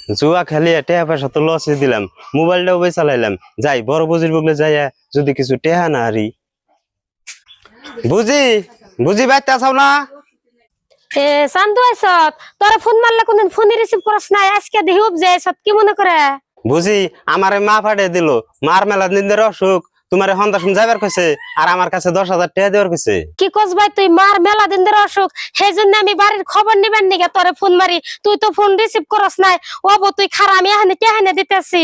জুয়া খেলি টেহা পয়সা তো লসে দিলাম, মোবাইলটাও বেশ চালাইলাম। যাই বড় বুঝির বগলে যাই, যদি কিছু টেহা না হারি। বুঝি বুঝি বাইতে আসাও না? এ চান্দু আইসত, তোরা ফোন মারলে কোনদিন ফোন রিসিভ করস না, আজকে দেখি উপজে আইসত, কি মনে করে? বুঝি আমারে মা ফাটে দিল, মার মেলা দিন ধরে অসুখ, তোমার হন্দাসন যাবার কইছে, আর আমার কাছে 10,000 টাকা দেওয়ার কইছে। কি কস ভাই, তুই মার মেলা দিন ধরে অসুখ, সেই জন্য আমি বাড়ির খবর নিবেন নিগে তোরে ফোন মারি, তুই তো ফোন রিসিভ করস নাই। ও বো তুই খারাপ, আমি এখানে টেহানে দিতেছি।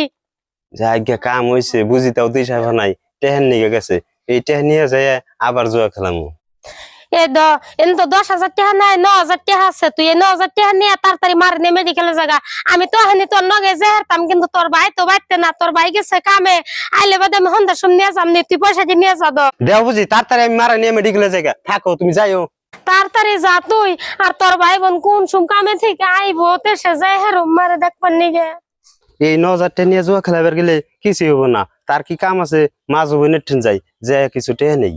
যাই গে কাম হইছে, বুঝি তাও দিশা নাই, টেহেন নিয়ে গেছে। এই টেহেন নিয়ে যায় আবার জুয়া খেলামু। এ দ এন তো 10,000 টাকা নাই, 9,000 টাকা আছে। তুই এই 9,000 টাকা নিয়ে তাড়াতাড়ি মার নে মেডিকেলে জায়গা। আমি তো এখানে তোর নগে যে হারতাম, কিন্তু তোর ভাই তো বাইতে না, তোর ভাই গেছে কামে। আইলে বাদে আমি হন্দার সম নিয়ে যাম নি, তুই পয়সা দিয়ে নিয়ে যা। দেও বুঝি তাড়াতাড়ি আমি মারা নিয়ে মেডিকেলে জায়গা থাকো, তুমি যাইও তাড়াতাড়ি যা তুই। আর তোর ভাই বোন কোন সুম কামে থেকে আইবো, দেশে যাই হেরুম মারে দেখবার নিগে। এই 9,000 টাকা নিয়ে জুয়া খেলাবার গেলে কিছু হবো না। তার কি কাম আছে, মা বোনের ঠেন যাই, যে কিছু টেহে নেই।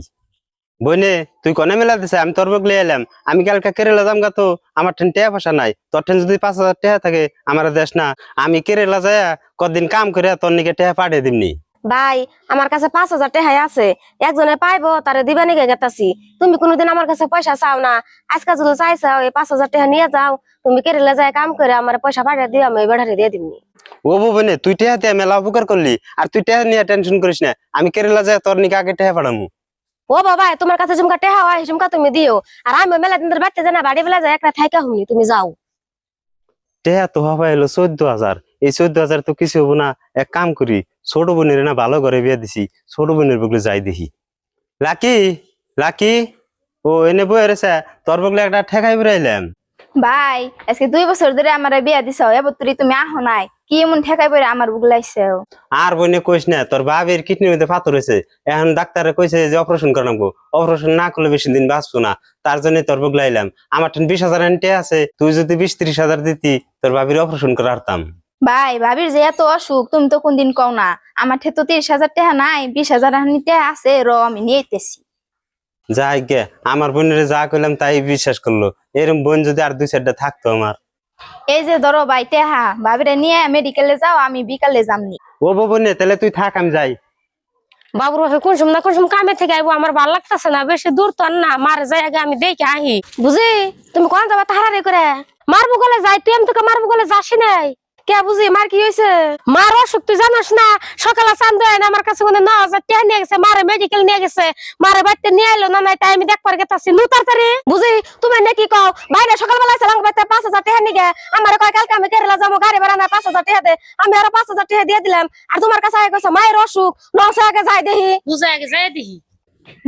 বইনে তুই কনে মেলা দিছে, আমি তোর বগলে এলাম। আমি কালকে কেরেলা যাম গা, তো আমার ঠেন টেহা পয়সা নাই। তোর ঠেন যদি 5,000 টাকা থাকে, আমার দেশ না, আমি কেরেলা যায় কদিন কাম করে তোর নিকে টেহা পাঠিয়ে দিমনি। ভাই আমার কাছে 5,000 টাকা আছে, একজনে পাইবো তারে দিবা নিগে গেতাছি। তুমি কোনোদিন আমার কাছে পয়সা চাও না, আজকে যদি চাইছাও এই 5,000 টাকা নিয়ে যাও, তুমি কেরেলা যায় কাম করে আমার পয়সা পাঠিয়ে দিও, আমি বেড়ারে দিয়ে দিমনি। ও বনে তুই টেহা দিয়ে মেলা উপকার করলি, আর তুই টেহা নিয়ে টেনশন করিস না। আমি কেরেলা যায় তোর নিকে আগে টেহা পাঠামু। ও বাবা, তোমার কাছে ঝুমকা টেহা হয়, ঝুমকা তুমি দিও। আর আমি মেলা দিন ধরে বাড়তে জানা, বাড়ি বেলা যায় একটা থাইকা হুমনি, তুমি যাও। টেহা তো হওয়া এলো 14,000। এই 14,000 তো কিছু হবো না। এক কাম করি, ছোট বোনের না ভালো ঘরে বিয়ে দিছি, ছোট বোনের বগলে যাই দেখি। লাকি লাকি, ও এনে বই রেছে, তোর বগলে একটা ঠেকাই বেড়াইলাম। ভাই আজকে 2 বছর ধরে আমার বিয়া দিছাও, এবার তুমি আহো নাই, কি এমন ঠেকাই পড়ে আমার বুগলাইছে? আর বইনে কইস না, তোর বাবির কিডনির মধ্যে পাথর হয়েছে। এখন ডাক্তারে কইছে যে অপারেশন করাবো, অপারেশন না করলে বেশি দিন বাঁচবো না। তার জন্য তোর বগলাইলাম। আমার টেন 20,000 এনটে আছে, তুই যদি 20-30,000 দিতি, তোর বাবির অপারেশন করে আরতাম। ভাই ভাবির যে এত অসুখ, তুমি তো কোনদিন কও না। আমার ঠে তো 30,000 টাকা নাই, 20,000 টাকা আছে, আমি নিয়ে আইতেছি। যাই গে, আমার বোনের যা কইলাম তাই বিশ্বাস করলো। এরকম বোন যদি আর 2-4টা থাকতো আমার। এই যে ধরো ভাই টেহা, ভাবিরে নিয়ে মেডিকেলে যাও, আমি বিকালে যামনি। ও বোনে তাহলে তুই থাক, আমি যাই। বাবুর বাপে কোন সময় না কোন সময় কামে থেকে আইবো, আমার ভালো লাগতেছে না, বেশি দূর তো আর না। মার যাই আগে আমি দেখে আহি। বুঝি তুমি কোন যাবা তাহারে করে? মারবো গলে যাই, তুই আমি তোকে মারবো গলে যাসি নাই। কে বুঝি মার কি হয়েছে? মার অসুখ তুই জানাস না? সকালে চান্দ আমার কাছে 9,000 টাকা নিয়ে গেছে, মারে মেডিকেল নিয়ে গেছে। মারে বাড়িতে নিয়ে এলো না, নাই তাই আমি দেখবার গেতাছি। নু তাড়াতাড়ি বুঝি তুমি নাকি কও বাইরে সকালবেলা ছিলাম বাড়িতে 5,000 টাকা নিয়ে, আমার কয় কালকে আমি কেরালা যাবো, গাড়ি ভাড়া না 5,000 টাকা দে। আমি আরো 5,000 টাকা দিয়ে দিলাম। আর তোমার কাছে আগে কইছে মায়ের অসুখ, নসে আগে যাই দেখি। বুঝে আগে যাই দেখি।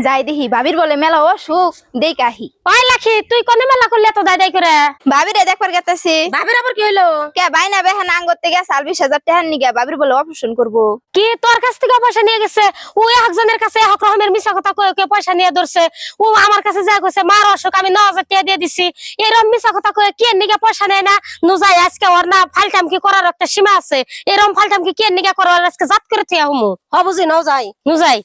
যাই দেখি, ভাবির বলে মেলা অসুখ, দেখ আহি। ওই লাখি, তুই কোনে মেলা করলি এত দায় দায় করে? ভাবিরে দেখবার গেতাছি। ভাবির আবার কি হইলো? কে বাইনা বেহান আঙ্গর থেকে 20,000 টাকা নিয়ে ভাবির বলে অপারেশন করবো। কি তোর কাছ থেকে পয়সা নিয়ে গেছে? ও একজনের কাছে এক রকমের মিছা কথা কয়ে কে পয়সা নিয়ে ধরছে। ও আমার কাছে যা কইছে মার অসুখ, আমি 9,000 টাকা দিয়ে দিছি। এরকম মিছা কথা কয়ে কে নিগে পয়সা নেয় না? নুজাই আজকে ওর না ফালটাম কি করার একটা সীমা আছে। এরকম ফালটাম কি কে নিগে করার আজকে জাত করে থিয়া হুমু। হ বুঝি নজাই নুজাই।